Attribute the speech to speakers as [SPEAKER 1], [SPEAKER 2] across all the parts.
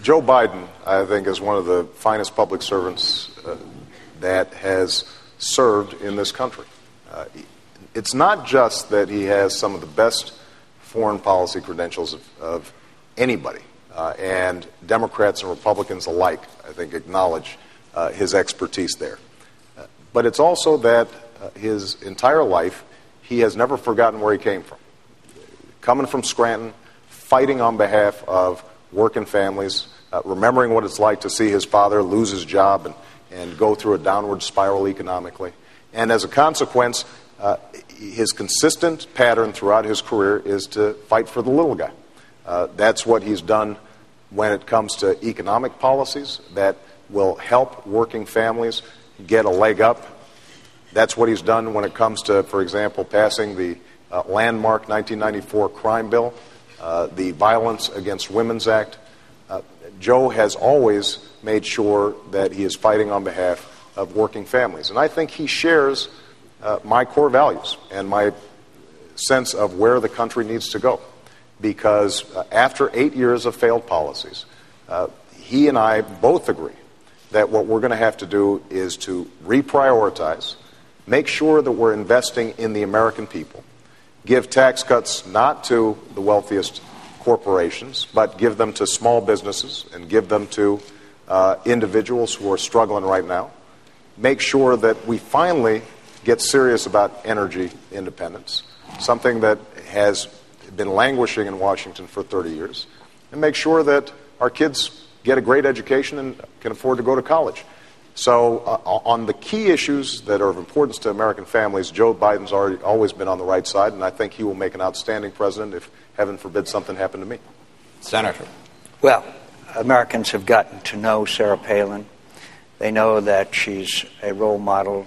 [SPEAKER 1] Joe Biden, I think, is one of the finest public servants that has served in this country. It's not just that he has some of the best foreign policy credentials of anybody, and Democrats and Republicans alike, I think, acknowledge his expertise there. But it's also that his entire life, he has never forgotten where he came from. Coming from Scranton, fighting on behalf of working families, remembering what it's like to see his father lose his job and go through a downward spiral economically. And as a consequence, his consistent pattern throughout his career is to fight for the little guy. That's what he's done when it comes to economic policies that will help working families get a leg up. That's what he's done when it comes to, for example, passing the landmark 1994 crime bill, the Violence Against Women's Act. Joe has always made sure that he is fighting on behalf of working families. And I think he shares my core values and my sense of where the country needs to go. Because after 8 years of failed policies, he and I both agree that what we're going to have to do is to reprioritize, make sure that we're investing in the American people, give tax cuts not to the wealthiest corporations, but give them to small businesses and give them to individuals who are struggling right now. Make sure that we finally get serious about energy independence, something that has been languishing in Washington for 30 years, and make sure that our kids get a great education and can afford to go to college. So on the key issues that are of importance to American families, Joe Biden's always been on the right side, and I think he will make an outstanding president if, heaven forbid, something happened to me.
[SPEAKER 2] Senator.
[SPEAKER 3] Well, Americans have gotten to know Sarah Palin. They know that she's a role model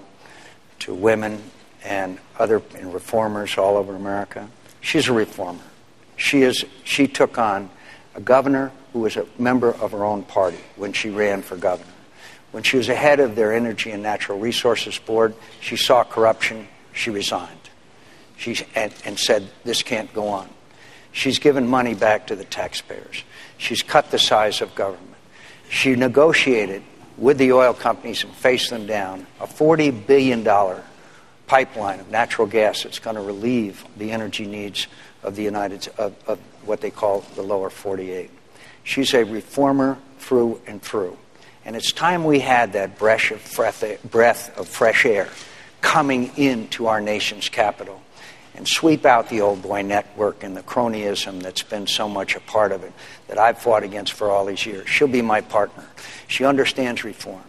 [SPEAKER 3] to women and other reformers all over America. She's a reformer. She took on a governor who was a member of her own party when she ran for governor. When she was head of their Energy and Natural Resources Board, she saw corruption, she resigned. And said, this can't go on. She's given money back to the taxpayers. She's cut the size of government. She negotiated with the oil companies and faced them down a $40 billion pipeline of natural gas that's going to relieve the energy needs of the of what they call the lower 48. She's a reformer through and through. And it's time we had that breath of fresh air coming into our nation's capital and sweep out the old boy network and the cronyism that's been so much a part of it that I've fought against for all these years. She'll be my partner. She understands reform.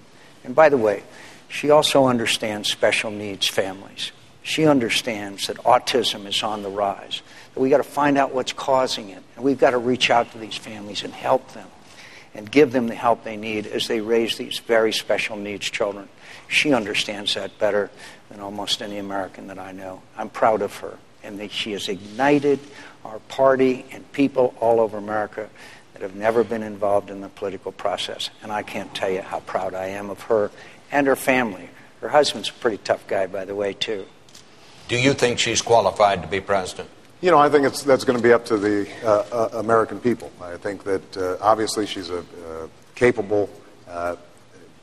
[SPEAKER 3] And by the way, she also understands special needs families. She understands that autism is on the rise, that we've got to find out what's causing it, and we've got to reach out to these families and help them and give them the help they need as they raise these very special needs children. She understands that better than almost any American that I know. I'm proud of her, and that she has ignited our party and people all over America that have never been involved in the political process. And I can't tell you how proud I am of her and her family. Her husband's a pretty tough guy, by the way, too.
[SPEAKER 2] Do you think she's qualified to be president?
[SPEAKER 1] You know, I think that's going to be up to the American people. I think that obviously she's a capable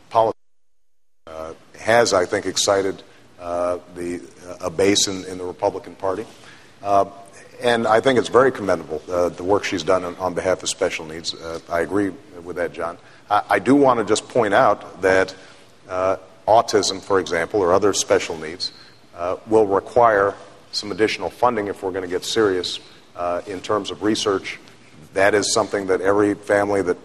[SPEAKER 1] politician, has, I think, excited a base in the Republican Party. And I think it's very commendable, the work she's done on behalf of special needs. I agree with that, John. I do want to just point out that autism, for example, or other special needs, will require some additional funding if we're going to get serious in terms of research. That is something that every family that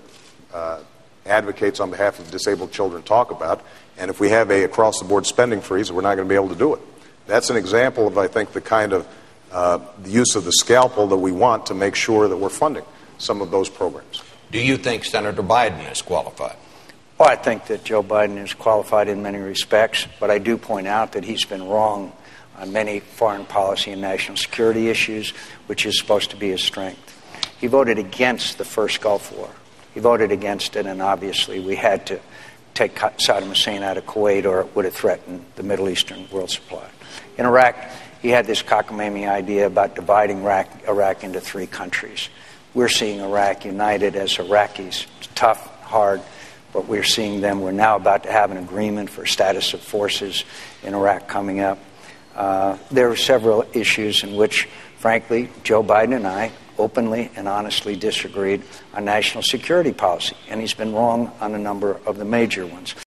[SPEAKER 1] advocates on behalf of disabled children talk about. And if we have a across-the-board spending freeze, we're not going to be able to do it. That's an example of, I think, the kind of the use of the scalpel that we want to make sure that we're funding some of those programs.
[SPEAKER 2] Do you think Senator Biden is qualified?
[SPEAKER 3] Well, I think that Joe Biden is qualified in many respects, but I do point out that he's been wrong on many foreign policy and national security issues, which is supposed to be his strength. He voted against the first Gulf War. He voted against it, and obviously we had to take Saddam Hussein out of Kuwait, or it would have threatened the Middle Eastern world supply. In Iraq, he had this cockamamie idea about dividing Iraq into three countries. we're seeing Iraq united as Iraqis. It's tough, hard, but we're seeing them. We're now about to have an agreement for status of forces in Iraq coming up. There are several issues in which, frankly, Joe Biden and I openly and honestly disagreed on national security policy, and he's been wrong on a number of the major ones.